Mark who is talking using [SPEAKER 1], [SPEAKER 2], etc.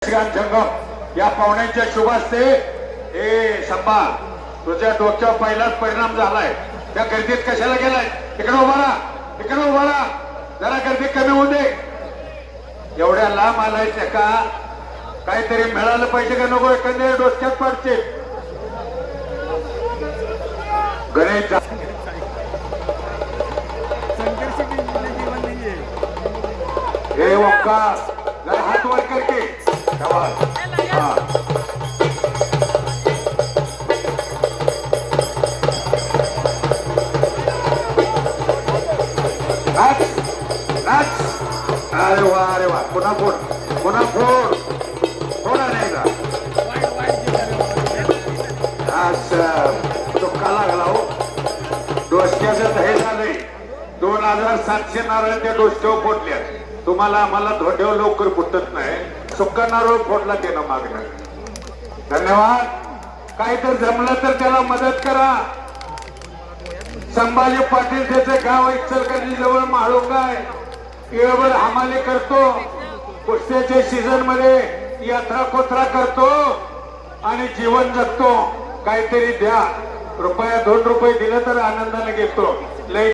[SPEAKER 1] जंगम या पाहुण्यांच्या शुभास्ते हे संभा तुझ्या डोक्यावर पहिलाच परिणाम झालाय। त्या गर्दीत कशाला गेलाय? इकडे उभा राहा, इकडे उभा राहा, जरा गर्दी कमी होऊ दे। एवढ्या लांब आलायच्या का? काहीतरी मिळालं पाहिजे का नको? एखाद्या डोक्यात पडते गणेश हे ओंकार जरा हात वर करके अरे वा पुन्हा फोड फोडा नाही का? चुका लागला हो डोसक्याचं हे झालंय। 2700 नारळ त्या डोसक्यावर फोडल्या। तुम्हाला आम्हाला धोट्यावर लवकर फुटत नाही। सुक्का नारळ फोडला त्यानं मागणं। धन्यवाद। काही तर जमलं तर त्याला मदत करा। संभाजी पाटील त्याचं गाव इचलकरंजी जवळ माळुंगा आहे। वेळेवर हमाली करतो, कुस्त्याच्या सीझन मध्ये यात्रा कोत्रा करतो आणि जीवन जगतो। काहीतरी द्या, ₹1 2 दिलं तर आनंदाने घेतो।